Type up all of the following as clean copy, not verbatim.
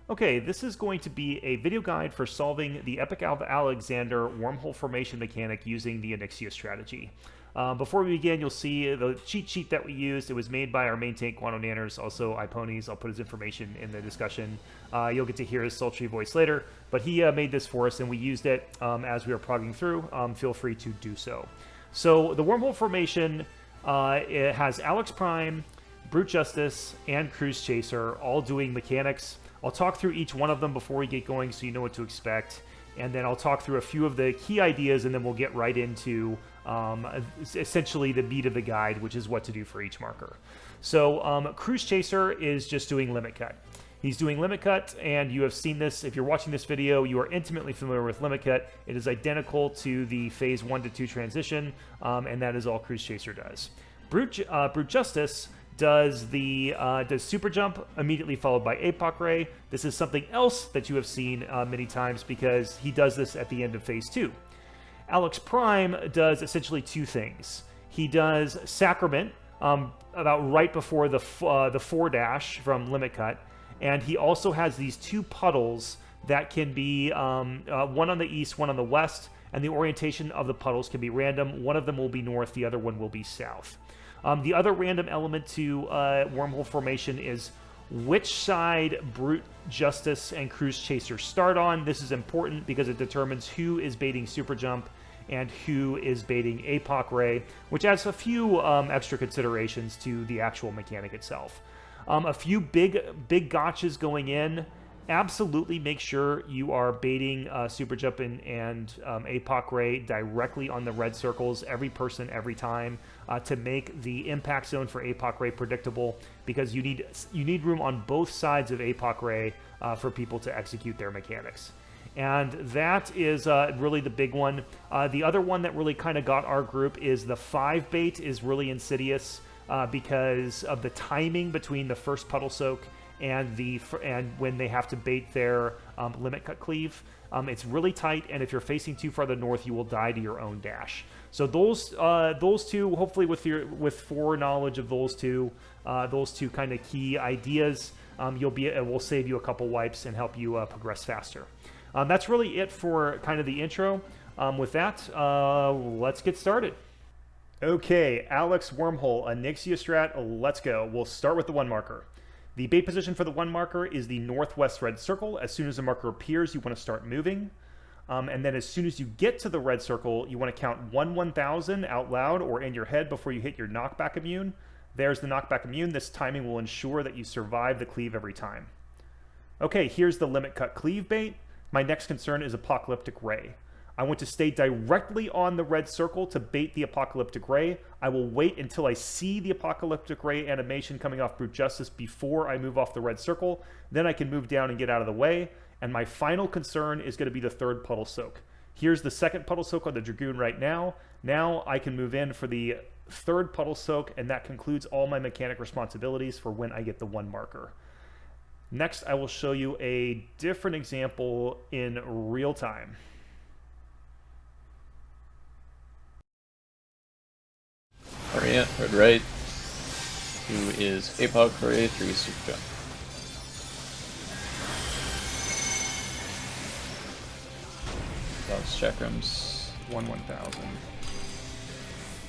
Okay, this is going to be a video guide for solving the Epic Alexander wormhole formation mechanic using the Onyxia strategy. Before we begin, you'll see the cheat sheet that we used. It was made by our main tank, Guano Nanners, also iPonies. I'll put his information in the discussion. You'll get to hear his sultry voice later, but he made this for us and we used it as we were progging through. Feel free to do so. So the wormhole formation, it has Alex Prime, Brute Justice, and Cruise Chaser all doing mechanics. I'll talk through each one of them before we get going so you know what to expect. And then I'll talk through a few of the key ideas, and then we'll get right into essentially the meat of the guide, which is what to do for each marker. So Cruise Chaser is just doing limit cut. He's doing limit cut, and you have seen this. If you're watching this video, you are intimately familiar with limit cut. It is identical to the phase 1 to 2 transition, and that is all Cruise Chaser does. Brute Justice does super jump immediately followed by APOC ray. This is something else that you have seen many times because he does this at the end of phase 2. Alex Prime does essentially two things. He does Sacrament about right before the 4 dash from limit cut, and he also has these two puddles that can be one on the east, one on the west, and the orientation of the puddles can be random. One of them will be north, the other one will be south. The other random element to wormhole formation is which side Brute Justice and Cruise Chaser start on. This is important because it determines who is baiting Super Jump and who is baiting APOC Ray, which adds a few extra considerations to the actual mechanic itself. A few big gotchas going in. Absolutely make sure you are baiting Super Jump and APOC Ray directly on the red circles, every person, every time, to make the impact zone for APOC Ray predictable, because you need room on both sides of APOC Ray for people to execute their mechanics. And that is really the big one. The other one that really kind of got our group is the 5 bait is really insidious because of the timing between the first puddle soak and when they have to bait their limit cut cleave. It's really tight, and if you're facing too far to the north, you will die to your own dash. So those two, hopefully with foreknowledge of those two kind of key ideas, it will save you a couple wipes and help you progress faster. That's really it for kind of the intro. With that, let's get started. Okay, Alex Wormhole Onyxia strat, let's go. We'll start with the 1 marker. The bait position for the 1 marker is the northwest red circle. As soon as the marker appears, you want to start moving. And then as soon as you get to the red circle, you want to count 1,000 out loud or in your head before you hit your knockback immune. There's the knockback immune. This timing will ensure that you survive the cleave every time. Okay, here's the limit cut cleave bait. My next concern is Apocalyptic Ray. I want to stay directly on the red circle to bait the Apocalyptic Ray. I will wait until I see the Apocalyptic Ray animation coming off Brute Justice before I move off the red circle. Then I can move down and get out of the way. And my final concern is going to be the 3rd puddle soak. Here's the 2nd puddle soak on the Dragoon right now. Now I can move in for the 3rd puddle soak, and that concludes all my mechanic responsibilities for when I get the 1 marker. Next, I will show you a different example in real time. Orient, red right, 2 is APOC Ray, 3 is Super Jump. Lots chakrams. 1,000.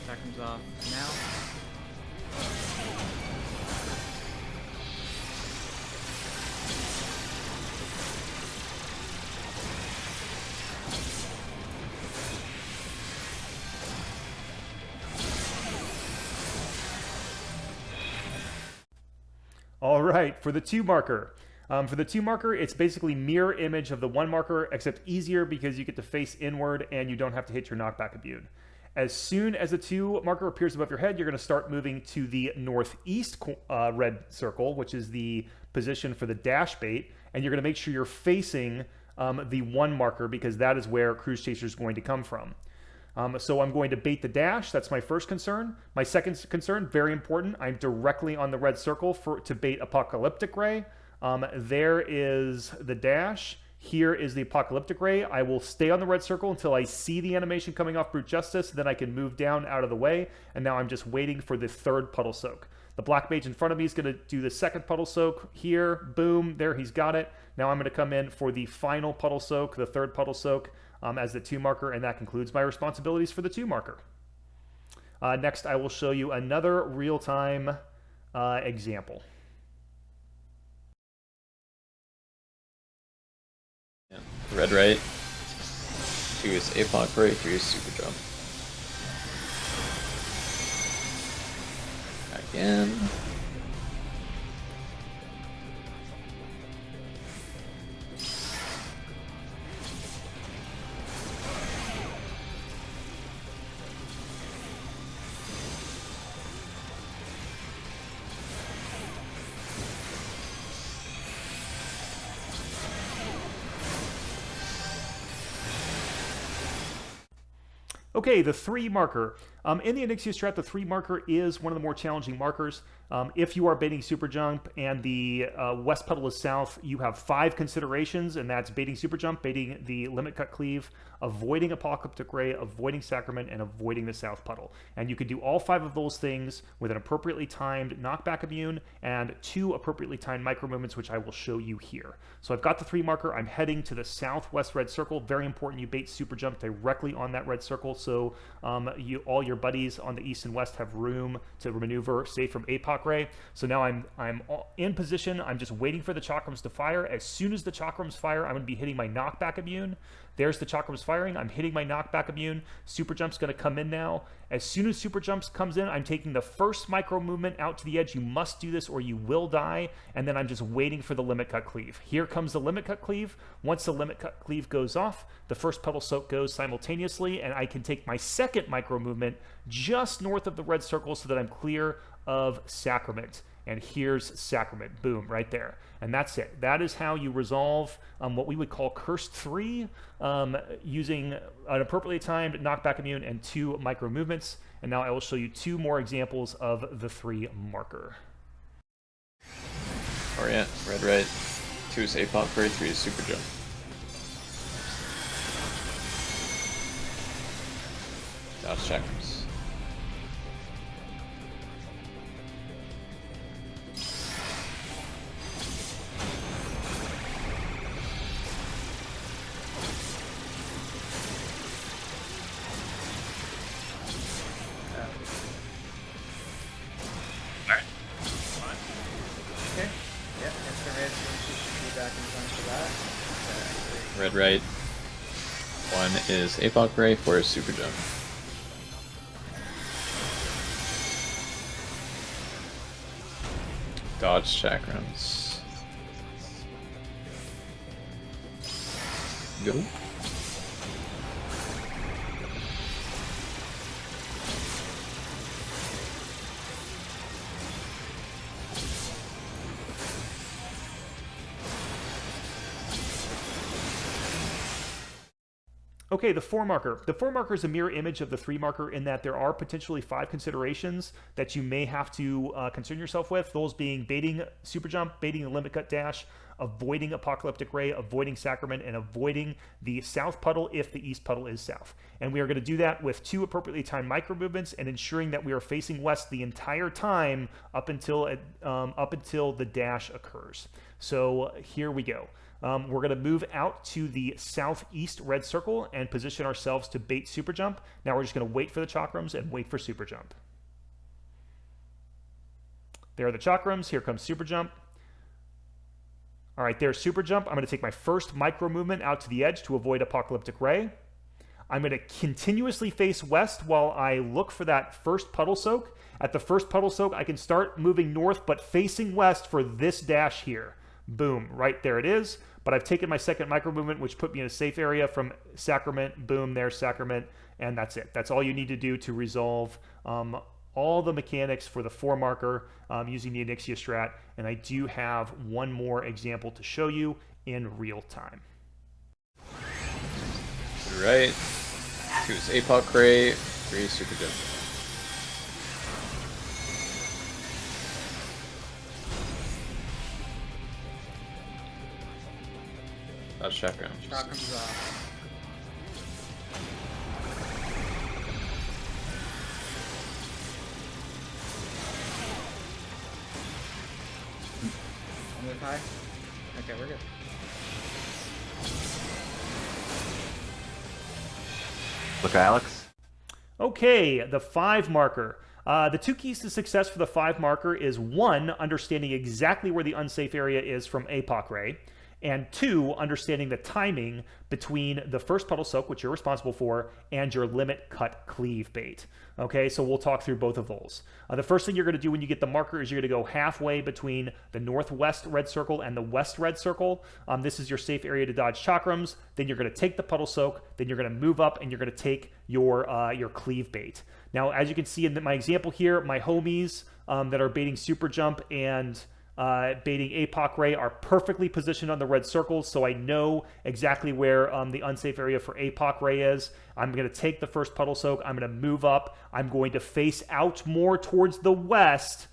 Chakrams off now. All right, for the 2 marker. For the 2 marker, it's basically mirror image of the 1 marker, except easier because you get to face inward and you don't have to hit your knockback immune. As soon as the 2 marker appears above your head, you're going to start moving to the northeast red circle, which is the position for the dash bait, and you're going to make sure you're facing the 1 marker because that is where Cruise Chaser is going to come from. So I'm going to bait the dash. That's my first concern. My second concern, very important, I'm directly on the red circle to bait Apocalyptic Ray. There is the dash. Here is the Apocalyptic Ray. I will stay on the red circle until I see the animation coming off Brute Justice. Then I can move down out of the way. And now I'm just waiting for the 3rd puddle soak. The black mage in front of me is going to do the second puddle soak here. Boom, there, he's got it. Now I'm going to come in for the final puddle soak, the third puddle soak, as the 2 marker, and that concludes my responsibilities for the 2 marker. Next, I will show you another real-time example. Yeah. Red right. 2 is APOC right, 3 is super jump. Again. Okay, the 3 marker. In the Onyxia strat, the 3 marker is one of the more challenging markers. If you are baiting Super Jump and the West Puddle is South, you have 5 considerations, and that's baiting Super Jump, baiting the Limit Cut Cleave, avoiding Apocalyptic Ray, avoiding Sacrament, and avoiding the South Puddle. And you could do all 5 of those things with an appropriately timed knockback immune and 2 appropriately timed micro movements, which I will show you here. So I've got the 3 marker. I'm heading to the southwest red circle. Very important you bait Super Jump directly on that red circle, so all your buddies on the east and west have room to maneuver safe from APOC Ray. So now I'm in position. I'm just waiting for the chakrams to fire. As soon as the chakrams fire, I'm going to be hitting my knockback immune. There's the chakrams firing. I'm hitting my knockback immune. Super Jump's going to come in now. As soon as Super Jumps comes in, I'm taking the first micro movement out to the edge. You must do this or you will die. And then I'm just waiting for the Limit Cut Cleave. Here comes the Limit Cut Cleave. Once the Limit Cut Cleave goes off, the first puddle soak goes simultaneously, and I can take my second micro movement just north of the red circle so that I'm clear of Sacrament. And here's Sacrament. Boom, right there. And that's it. That is how you resolve what we would call Cursed 3, using an appropriately timed knockback immune and 2 micro movements. And now I will show you 2 more examples of the 3 marker. Orient, red right. 2 is APOC right, 3 is super jump. Dodge chakrams. Red right. 1 is APOC Ray, 4 is super jump. Dodge chakrams. Go. Okay, the 4 marker. The 4 marker is a mirror image of the 3 marker in that there are potentially 5 considerations that you may have to concern yourself with. Those being baiting Super Jump, baiting the Limit Cut Dash, avoiding Apocalyptic Ray, avoiding Sacrament, and avoiding the South Puddle if the East Puddle is South. And we are going to do that with 2 appropriately timed micro movements and ensuring that we are facing west the entire time up until the dash occurs. So here we go. We're going to move out to the southeast red circle and position ourselves to bait Super Jump. Now we're just going to wait for the chakrams and wait for Super Jump. There are the chakrams. Here comes Super Jump. All right, there's Super Jump. I'm going to take my first micro movement out to the edge to avoid Apocalyptic Ray. I'm going to continuously face west while I look for that first puddle soak. At the first puddle soak, I can start moving north, but facing west for this dash here. Boom, right there it is. But I've taken my second micro movement, which put me in a safe area from Sacrament. Boom, there's Sacrament, and that's it. That's all you need to do to resolve all the mechanics for the 4 marker using the Onyxia strat. And I do have one more example to show you in real time. Right. 2 is APOC Ray, 3 is super jump. Dodge chakrams. Chakrams off. high. Okay, we're good. Look, Alex. Okay, the 5 marker. The 2 keys to success for the 5 marker is 1, understanding exactly where the unsafe area is from APOC ray, and 2, understanding the timing between the first puddle soak, which you're responsible for, and your limit cut cleave bait. Okay, so we'll talk through both of those. The first thing you're going to do when you get the marker is you're going to go halfway between the northwest red circle and the west red circle. This is your safe area to dodge chakrams. Then you're going to take the puddle soak. Then you're going to move up and you're going to take your cleave bait. Now, as you can see in my example here, my homies that are baiting super jump and baiting APOC ray are perfectly positioned on the red circles, so I know exactly where the unsafe area for APOC ray is. I'm going to take the first puddle soak. I'm going to move up. I'm going to face out more towards the west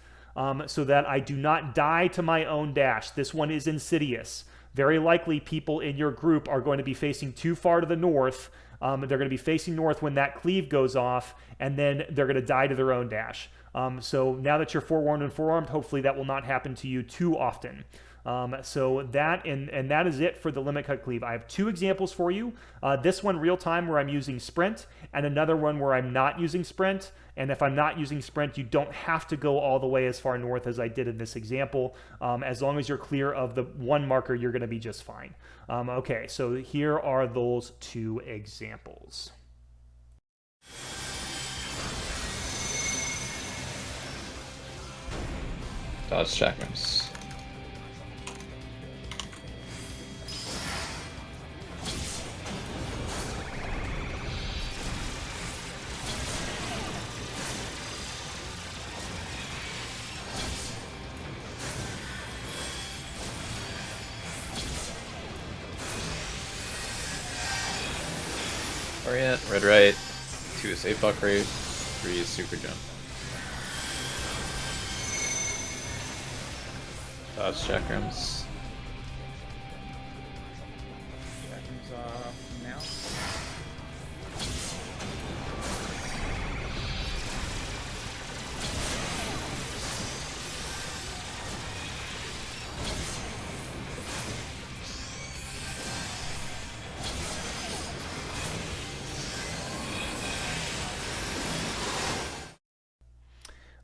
so that I do not die to my own dash. This one is insidious. Very likely people in your group are going to be facing too far to the north. They're going to be facing north when that cleave goes off, and then they're going to die to their own dash. So now that you're forewarned and forearmed, hopefully that will not happen to you too often. So that and that is it for the limit cut cleave. I have 2 examples for you. This one real time where I'm using sprint, and another one where I'm not using sprint. And if I'm not using sprint, you don't have to go all the way as far north as I did in this example. As long as you're clear of the 1 marker, you're going to be just fine. Okay, so here are those 2 examples. Dodge chakrams. Orient, red right, 2 is APOC ray, 3 is super jump. Dodge chakrams. Chakrams off now.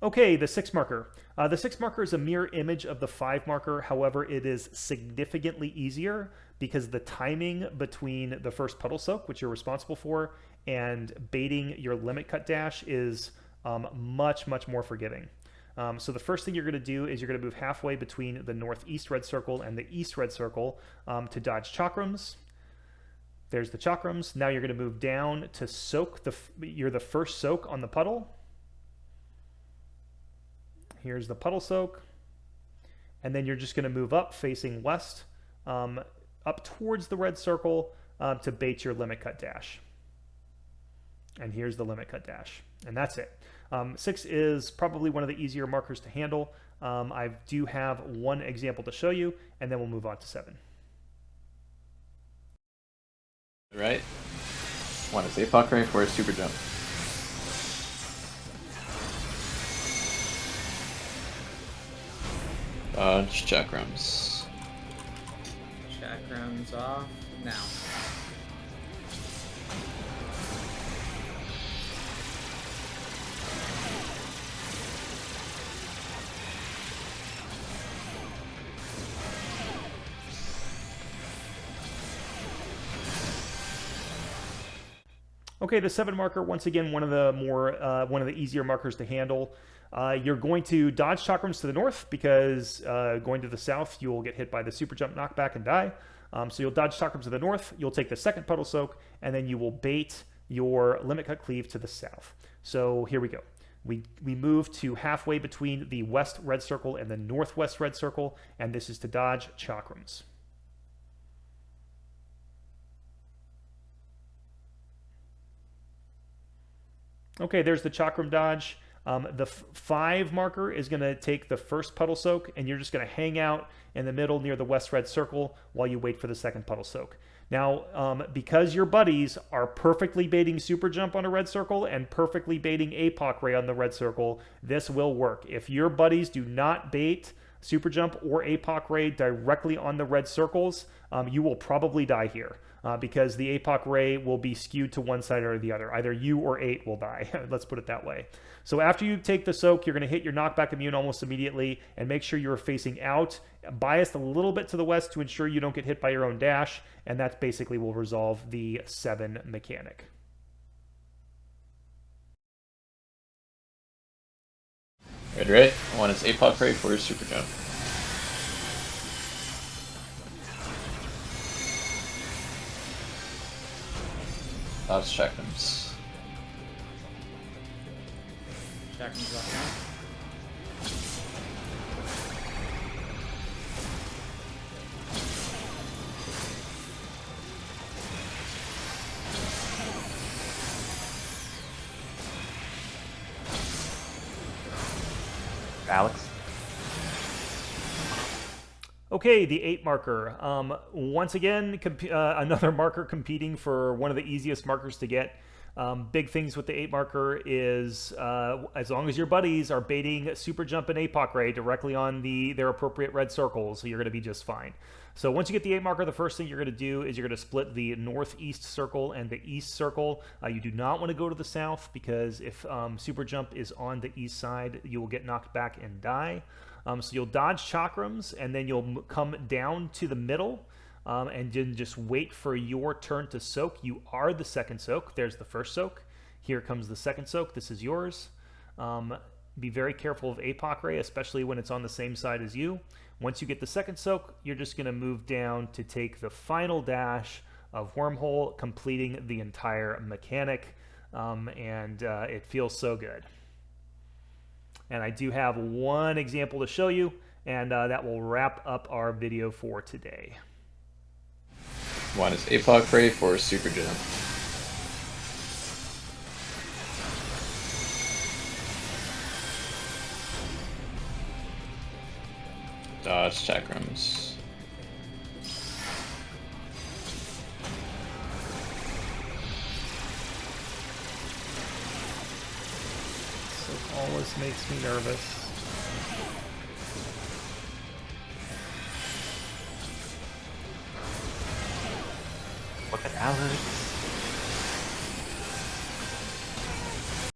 Okay, the 6 marker. The 6 marker is a mirror image of the 5 marker. However, it is significantly easier because the timing between the first puddle soak, which you're responsible for, and baiting your limit cut dash is much, much more forgiving. So the first thing you're going to do is you're going to move halfway between the northeast red circle and the east red circle to dodge chakrams. There's the chakrams. Now you're going to move down to soak. You're the first soak on the puddle. Here's the puddle soak. And then you're just going to move up facing west, up towards the red circle to bait your limit cut dash. And here's the limit cut dash. And that's it. 6 is probably one of the easier markers to handle. I do have 1 example to show you, and then we'll move on to 7. Right. 1 is APOC ray, 4 is super jump. Dodge chakrams. Chakrams off now. Okay, the 7 marker, once again, one of the easier markers to handle. You're going to dodge chakrams to the north because going to the south, you'll get hit by the super jump knockback and die. So you'll dodge chakrams to the north, you'll take the second puddle soak, and then you will bait your limit cut cleave to the south. So here we go. We move to halfway between the west red circle and the northwest red circle, and this is to dodge chakrams. Okay, there's the chakram dodge. The 5 marker is going to take the first puddle soak, and you're just going to hang out in the middle near the west red circle while you wait for the second puddle soak. Now, because your buddies are perfectly baiting super jump on a red circle and perfectly baiting APOC ray on the red circle, this will work. If your buddies do not bait super jump or APOC ray directly on the red circles, you will probably die here. Because the APOC ray will be skewed to one side or the other. Either you or 8 will die. Let's put it that way. So after you take the soak, you're going to hit your knockback immune almost immediately, and make sure you're facing out, biased a little bit to the west to ensure you don't get hit by your own dash, and that basically will resolve the 7 mechanic. Right. 1 is APOC ray, 4 is super jump. Dodge chakrams. Chakrams up now. Alex? Okay, the 8 marker. Once again, another marker competing for one of the easiest markers to get. Big things with the 8 marker is as long as your buddies are baiting super jump and APOC ray directly on their appropriate red circles, you're going to be just fine. So once you get the 8 marker, the first thing you're going to do is you're going to split the northeast circle and the east circle. You do not want to go to the south, because if super jump is on the east side, you will get knocked back and die. So you'll dodge chakrams, and then you'll come down to the middle, and then just wait for your turn to soak. You are the second soak. There's the first soak. Here comes the second soak. This is yours. Be very careful of APOC ray, especially when it's on the same side as you. Once you get the second soak, you're just going to move down to take the final dash of Wormhole, completing the entire mechanic, and it feels so good. And I do have one example to show you, and that will wrap up our video for today. 1 is APOC ray, 4 is super jump. Dodge chakrams. So almost makes me nervous. Look at Alex.